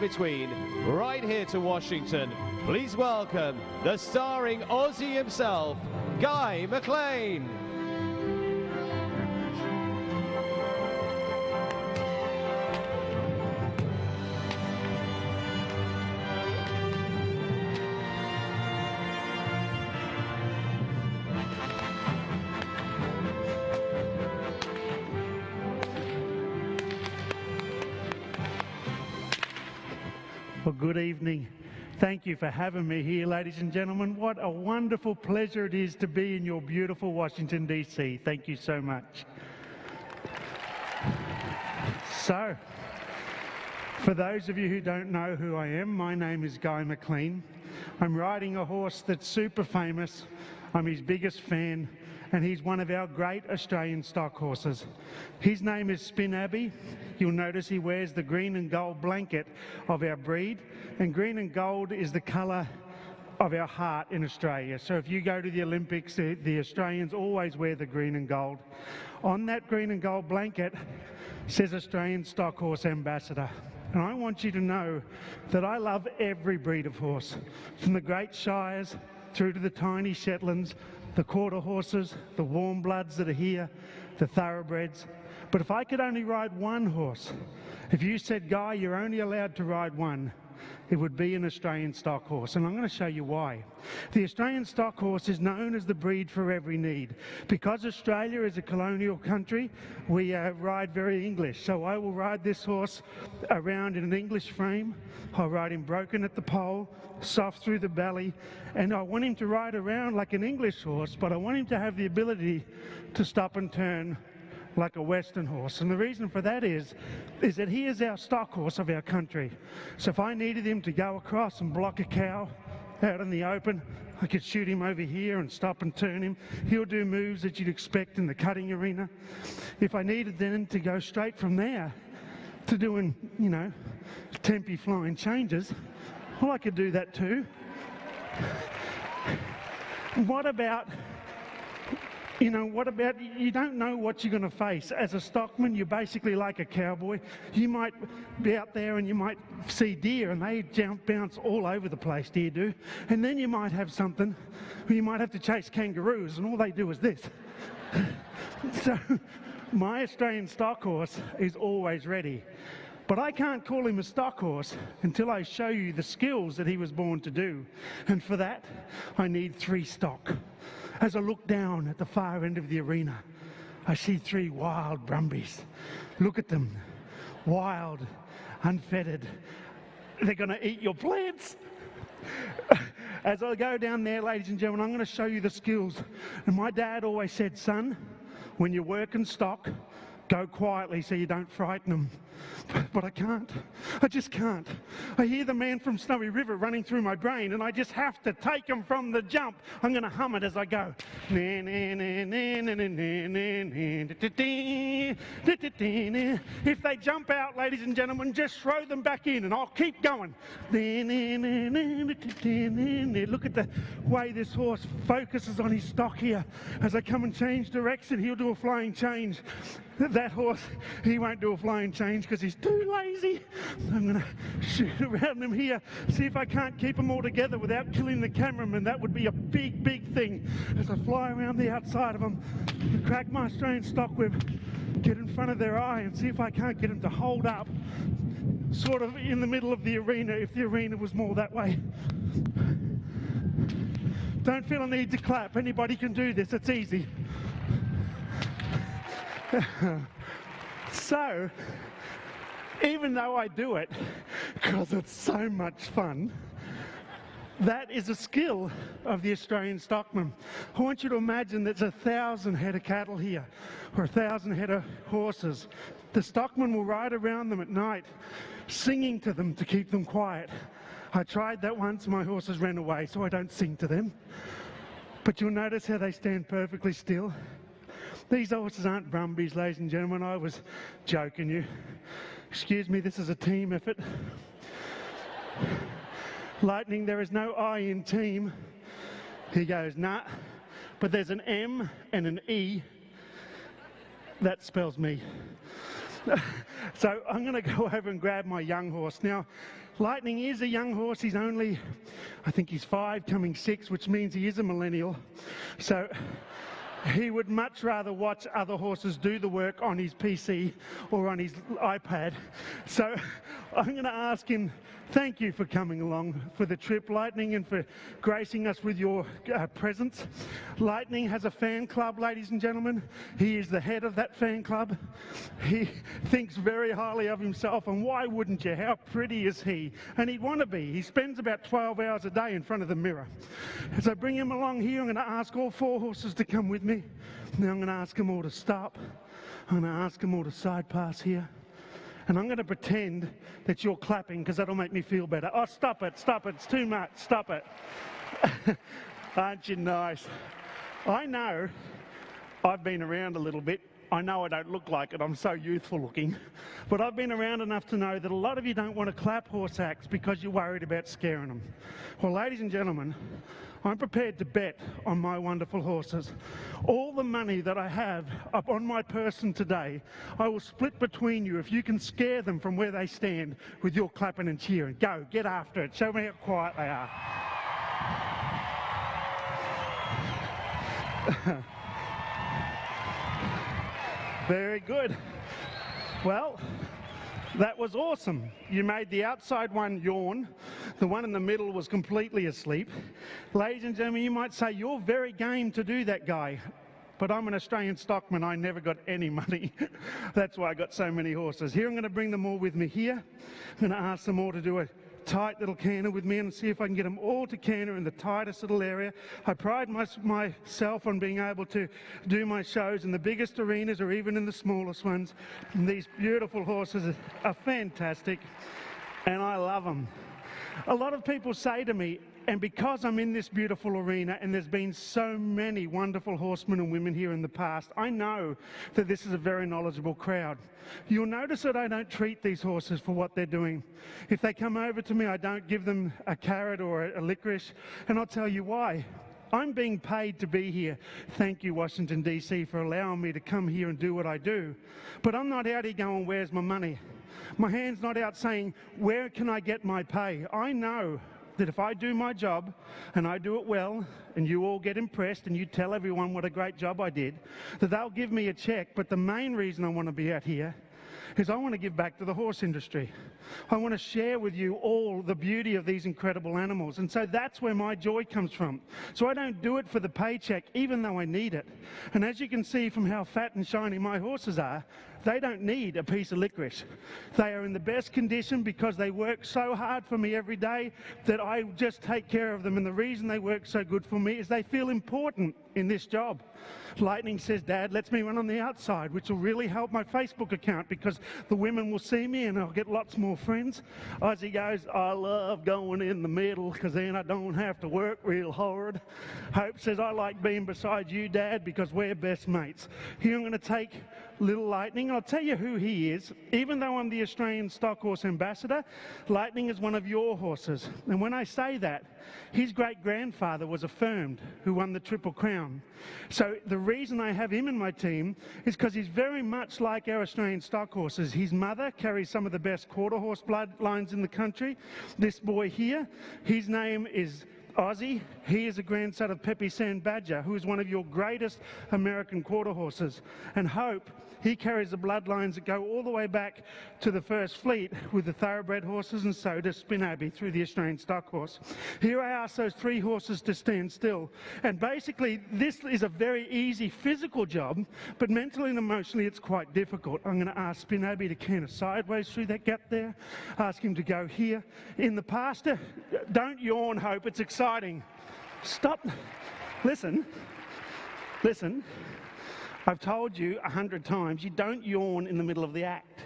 between right here to Washington. Please welcome the starring Aussie himself, Guy McLean. Well, good evening. Thank you for having me here, ladies and gentlemen. What a wonderful pleasure it is to be in your beautiful Washington, D.C. Thank you so much. So, for those of you who don't know who I am, my name is Guy McLean. I'm riding a horse that's super famous. I'm his biggest fan, and he's one of our great Australian stock horses. His name is Spin Abbey. You'll notice he wears the green and gold blanket of our breed, and green and gold is the colour of our heart in Australia. So if you go to the Olympics, the Australians always wear the green and gold. On that green and gold blanket says Australian Stock Horse Ambassador. And I want you to know that I love every breed of horse, from the great Shires through to the tiny Shetlands, the quarter horses, the warm bloods that are here, the thoroughbreds. But if I could only ride one horse, if you said, Guy, you're only allowed to ride one, it would be an Australian stock horse, and I'm going to show you why. The Australian stock horse is known as the breed for every need. Because Australia is a colonial country, we ride very English. So I will ride this horse around in an English frame. I'll ride him broken at the pole, soft through the belly, and I want him to ride around like an English horse, but I want him to have the ability to stop and turn like a Western horse. And the reason for that is that he is our stock horse of our country. So if I needed him to go across and block a cow out in the open, I could shoot him over here and stop and turn him. He'll do moves that you'd expect in the cutting arena. If I needed then to go straight from there to doing, tempi flying changes, well, I could do that too. What about you don't know what you're going to face. As a stockman, you're basically like a cowboy. You might be out there and you might see deer and they bounce all over the place, deer do. And then you might have something where you might have to chase kangaroos and all they do is this. So my Australian stock horse is always ready. But I can't call him a stock horse until I show you the skills that he was born to do. And for that, I need 3 stock. As I look down at the far end of the arena, I see 3 wild brumbies. Look at them, wild, unfettered. They're going to eat your plants. As I go down there, ladies and gentlemen, I'm going to show you the skills. And my dad always said, son, when you're working stock, go quietly so you don't frighten them. But I can't. I just can't. I hear the Man from Snowy River running through my brain and I just have to take him from the jump. I'm going to hum it as I go. If they jump out, ladies and gentlemen, just throw them back in and I'll keep going. Look at the way this horse focuses on his stock here. As I come and change direction, he'll do a flying change. That horse, he won't do a flying change because he's too lazy. I'm going to shoot around him here, see if I can't keep them all together without killing the cameraman. That would be a big, big thing. As I fly around the outside of them, crack my Australian stock whip, get in front of their eye and see if I can't get them to hold up sort of in the middle of the arena if the arena was more that way. Don't feel a need to clap. Anybody can do this. It's easy. So, even though I do it because it's so much fun, that is a skill of the Australian stockman. I want you to imagine there's 1,000 head of cattle here, or 1,000 head of horses. The stockman will ride around them at night, singing to them to keep them quiet. I tried that once, my horses ran away, so I don't sing to them. But you'll notice how they stand perfectly still. These horses aren't brumbies, ladies and gentlemen. I was joking you. Excuse me, this is a team effort. Lightning, there is no I in team. He goes, nah. But there's an M and an E. That spells me. So I'm going to go over and grab my young horse. Now, Lightning is a young horse. He's only, I think he's 5, coming 6, which means he is a millennial. So he would much rather watch other horses do the work on his PC or on his iPad. So I'm going to ask him, thank you for coming along for the trip, Lightning, and for gracing us with your presence. Lightning has a fan club, ladies and gentlemen. He is the head of that fan club. He thinks very highly of himself, and why wouldn't you? How pretty is he? And he'd want to be. He spends about 12 hours a day in front of the mirror. So bring him along here. I'm going to ask all 4 horses to come with me. Now I'm going to ask them all to stop. I'm going to ask them all to side pass here. And I'm going to pretend that you're clapping because that'll make me feel better. Oh, stop it, it's too much, stop it. Aren't you nice? I know I've been around a little bit. I know I don't look like it, I'm so youthful looking. But I've been around enough to know that a lot of you don't want to clap horse acts because you're worried about scaring them. Well, ladies and gentlemen, I'm prepared to bet on my wonderful horses. All the money that I have up on my person today, I will split between you if you can scare them from where they stand with your clapping and cheering. Go, get after it. Show me how quiet they are. Very good. Well, that was awesome. You made the outside one yawn. The one in the middle was completely asleep. Ladies and gentlemen, you might say, you're very game to do that, Guy. But I'm an Australian stockman. I never got any money. That's why I got so many horses. Here, I'm going to bring them all with me here. I'm going to ask them all to do a tight little canter with me and see if I can get them all to canter in the tightest little area. I pride myself on being able to do my shows in the biggest arenas or even in the smallest ones. And these beautiful horses are fantastic and I love them. A lot of people say to me, and because I'm in this beautiful arena and there's been so many wonderful horsemen and women here in the past, I know that this is a very knowledgeable crowd. You'll notice that I don't treat these horses for what they're doing. If they come over to me, I don't give them a carrot or a licorice, and I'll tell you why. I'm being paid to be here. Thank you, Washington, D.C., for allowing me to come here and do what I do. But I'm not out here going, where's my money? My hand's not out saying, where can I get my pay? I know that if I do my job and I do it well and you all get impressed and you tell everyone what a great job I did, that they'll give me a check. But the main reason I want to be out here is I want to give back to the horse industry. I want to share with you all the beauty of these incredible animals. And so that's where my joy comes from. So I don't do it for the paycheck, even though I need it. And as you can see from how fat and shiny my horses are, they don't need a piece of licorice. They are in the best condition because they work so hard for me every day that I just take care of them. And the reason they work so good for me is they feel important in this job. Lightning says, Dad, lets me run on the outside, which will really help my Facebook account because the women will see me and I'll get lots more friends. Ozzy goes, I love going in the middle because then I don't have to work real hard. Hope says, I like being beside you, Dad, because we're best mates. Here I'm going to take little Lightning. I'll tell you who he is. Even though I'm the Australian Stock Horse Ambassador, Lightning is one of your horses. And when I say that, his great-grandfather was affirmed, who won the Triple Crown. So the reason I have him in my team is because he's very much like our Australian stock horses. His mother carries some of the best quarter horse bloodlines in the country. This boy here, his name is Ozzy. He is a grandson of Pepe San Badger, who is one of your greatest American quarter horses. And Hope, he carries the bloodlines that go all the way back to the first fleet with the thoroughbred horses, and so does Spin Abbey through the Australian stock horse. Here I ask those 3 horses to stand still. And basically, this is a very easy physical job, but mentally and emotionally, it's quite difficult. I'm going to ask Spin Abbey to canter sideways through that gap there. Ask him to go here in the pasture. Don't yawn, Hope. It's exciting. Stop. Listen. I've told you 100 times, you don't yawn in the middle of the act.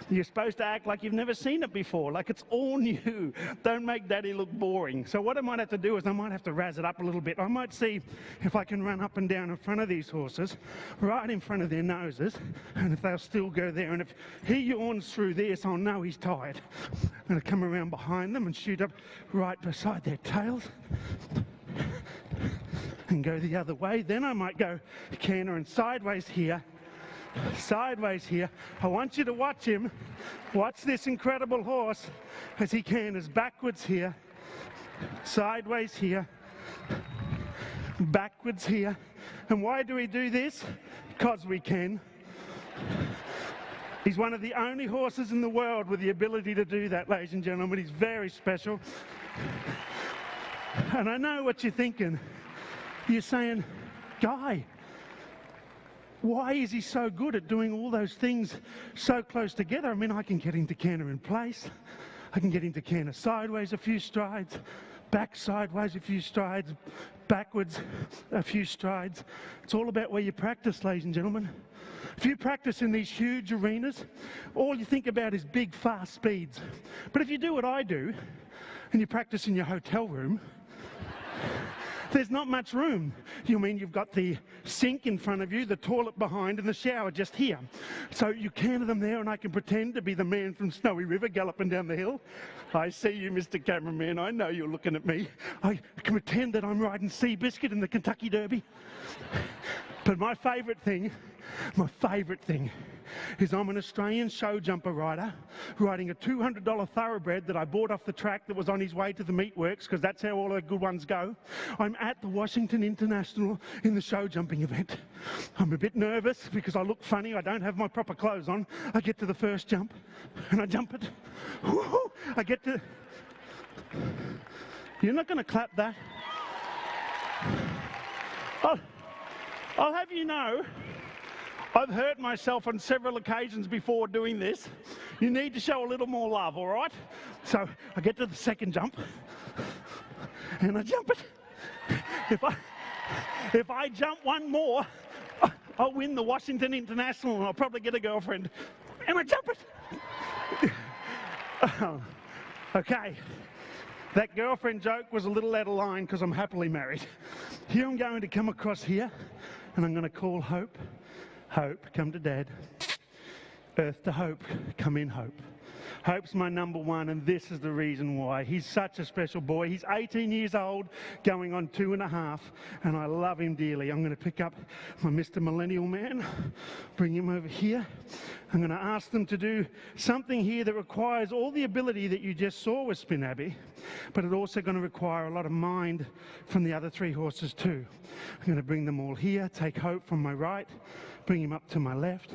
You're supposed to act like you've never seen it before, like it's all new. Don't make Daddy look boring. So what I might have to do is I might have to razz it up a little bit. I might see if I can run up and down in front of these horses, right in front of their noses, and if they'll still go there. And if he yawns through this, I'll know he's tired. I'm going to come around behind them and shoot up right beside their tails. And go the other way. Then I might go canter and sideways here sideways here. I want you to watch him. Watch this incredible horse as he canters backwards here, sideways here, backwards here. And why do we do this? Because we can. He's one of the only horses in the world with the ability to do that, ladies and gentlemen. He's very special. And I know what you're thinking. You're saying, Guy, why is he so good at doing all those things so close together? I mean, I can get him to canter in place. I can get him to canter sideways a few strides, back sideways a few strides, backwards a few strides. It's all about where you practice, ladies and gentlemen. If you practice in these huge arenas, all you think about is big, fast speeds. But if you do what I do, and you practice in your hotel room, there's not much room. You mean you've got the sink in front of you, the toilet behind, and the shower just here. So you canter them there, and I can pretend to be the man from Snowy River galloping down the hill. I see you, Mr. Cameraman. I know you're looking at me. I can pretend that I'm riding Seabiscuit in the Kentucky Derby. But my favourite thing is I'm an Australian show jumper rider riding a $200 thoroughbred that I bought off the track that was on his way to the meatworks, because that's how all the good ones go. I'm at the Washington International in the show jumping event. I'm a bit nervous because I look funny. I don't have my proper clothes on. I get to the first jump and I jump it. Woo-hoo! I get to... You're not going to clap that. I'll have you know, I've hurt myself on several occasions before doing this. You need to show a little more love, all right? So I get to the second jump, and I jump it. If I jump one more, I'll win the Washington International, and I'll probably get a girlfriend. And I jump it. Okay. That girlfriend joke was a little out of line because I'm happily married. Here I'm going to come across here, and I'm going to call Hope. Hope, come to Dad. Earth to Hope, come in, Hope. Hope's my number one, and this is the reason why. He's such a special boy. He's 18 years old, going on 2.5, and I love him dearly. I'm going to pick up my Mr. Millennial Man, bring him over here. I'm going to ask them to do something here that requires all the ability that you just saw with Spin Abbey, but it's also going to require a lot of mind from the other 3 horses too. I'm going to bring them all here, take Hope from my right, bring him up to my left.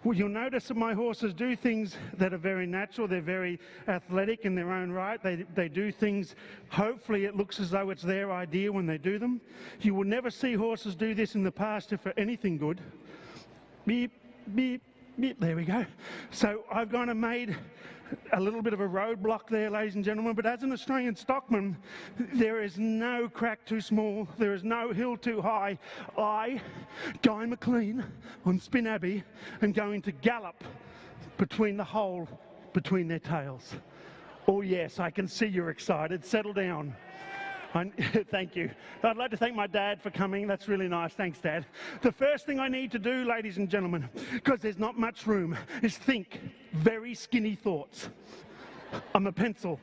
Well, you'll notice that my horses do things that are very natural. They're very athletic in their own right. They do things, hopefully it looks as though it's their idea when they do them. You will never see horses do this in the pasture for anything good. Beep, beep, beep, there we go. So I've gone and made a little bit of a roadblock there, ladies and gentlemen, but as an Australian stockman, there is no crack too small, there is no hill too high. I, Guy McLean, on Spin Abbey, am going to gallop between the hole between their tails. Oh yes, I can see you're excited. Settle down. Thank you. I'd like to thank my dad for coming. That's really nice. Thanks, Dad. The first thing I need to do, ladies and gentlemen, because there's not much room, is think very skinny thoughts. I'm a pencil.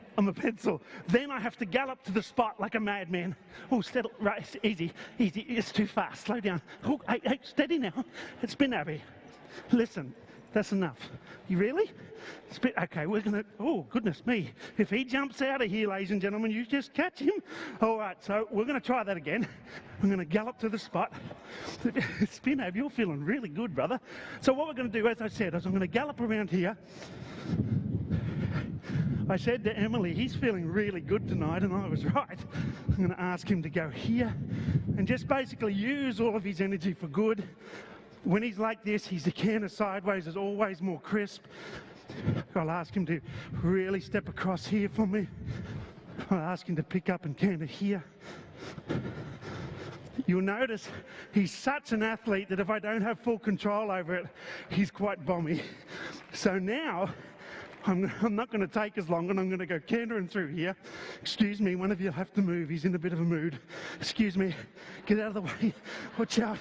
Then I have to gallop to the spot like a madman. Oh, steady, right, easy. It's too fast. Slow down. Oh, hey, steady now. It's Spin Abbey. Listen, that's enough. You really? Okay, we're going to... Oh, goodness me. If he jumps out of here, ladies and gentlemen, you just catch him. All right, so we're going to try that again. I'm going to gallop to the spot. Spin Abbey, you're feeling really good, brother. So what we're going to do, as I said, is I'm going to gallop around here. I said to Emily, he's feeling really good tonight, and I was right. I'm going to ask him to go here and just basically use all of his energy for good. When he's like this, his canter sideways is always more crisp. I'll ask him to really step across here for me. I'll ask him to pick up and canter here. You'll notice he's such an athlete that if I don't have full control over it, he's quite bomby. So now, I'm not going to take as long, and I'm going to go cantering through here. Excuse me, one of you will have to move. He's in a bit of a mood. Excuse me. Get out of the way. Watch out.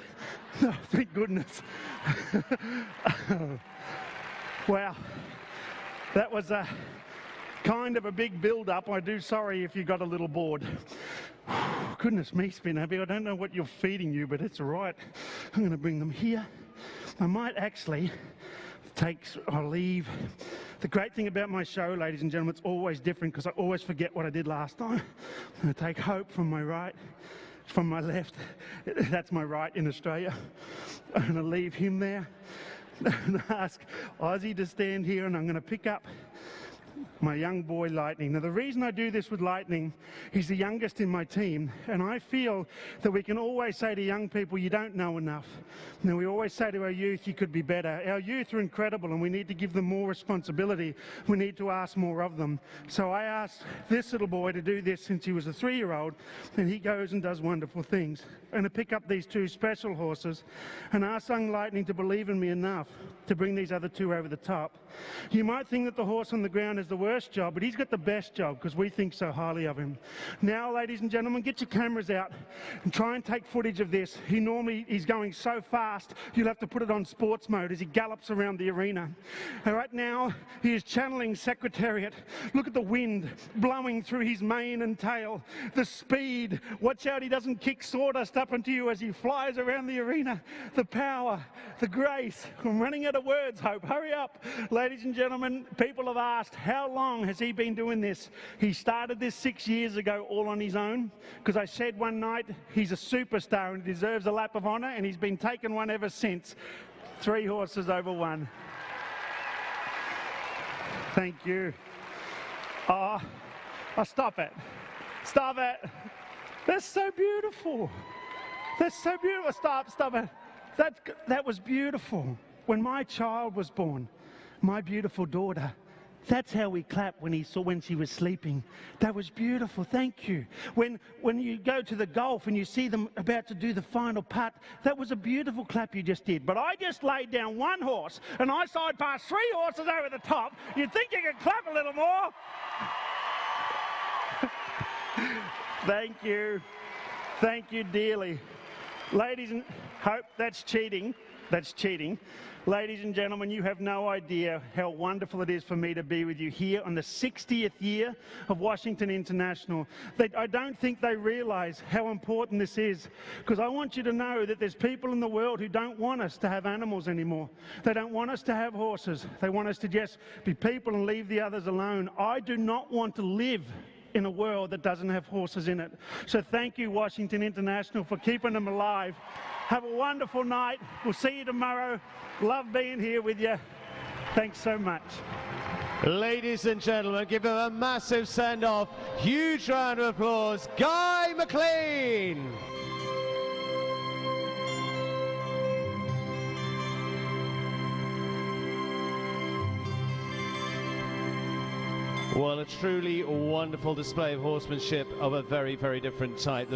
Oh, thank goodness. Wow. That was a kind of a big build-up. I do sorry if you got a little bored. Goodness me, Spin Abbey. I don't know what you're feeding you, but it's all right. I'm going to bring them here. I might actually leave. The great thing about my show, ladies and gentlemen, it's always different because I always forget what I did last time. I'm going to take Hope from my right, from my left. That's my right in Australia. I'm going to leave him there and ask Ozzy to stand here, and I'm going to pick up my young boy Lightning. Now the reason I do this with Lightning, he's the youngest in my team, and I feel that we can always say to young people, you don't know enough. Now we always say to our youth, you could be better. Our youth are incredible and we need to give them more responsibility. We need to ask more of them. So I asked this little boy to do this since he was a 3-year-old, and he goes and does wonderful things. I'm going to pick up these 2 special horses and ask young Lightning to believe in me enough to bring these other 2 over the top. You might think that the horse on the ground is the worst job, but he's got the best job because we think so highly of him. Now, ladies and gentlemen, get your cameras out and try and take footage of this. He's going so fast, you'll have to put it on sports mode as he gallops around the arena. And right now, he is channeling Secretariat. Look at the wind blowing through his mane and tail. The speed. Watch out he doesn't kick sawdust up into you as he flies around the arena. The power, the grace. I'm running out of words, Hope. Hurry up. Ladies and gentlemen, people have asked, how long has he been doing this? He started this 6 years ago all on his own, because I said one night he's a superstar and deserves a lap of honour, and he's been taking one ever since. 3 horses over 1. Thank you. Oh, stop it. Stop it. That's so beautiful. That's so beautiful. Stop it. That was beautiful. When my child was born, my beautiful daughter, that's how we clapped when she was sleeping. That was beautiful. Thank you. When you go to the golf and you see them about to do the final putt, that was a beautiful clap you just did. But I just laid down 1 horse and I side passed 3 horses over the top. You'd think you could clap a little more. Thank you. Thank you dearly. Ladies and Hope, that's cheating. That's cheating. Ladies and gentlemen, you have no idea how wonderful it is for me to be with you here on the 60th year of Washington International. I don't think they realise how important this is, because I want you to know that there's people in the world who don't want us to have animals anymore. They don't want us to have horses. They want us to just be people and leave the others alone. I do not want to live in a world that doesn't have horses in it. So thank you, Washington International, for keeping them alive. Have a wonderful night. We'll see you tomorrow. Love being here with you. Thanks so much. Ladies and gentlemen, give him a massive send-off. Huge round of applause. Guy McLean. Well, a truly wonderful display of horsemanship of a very, very different type.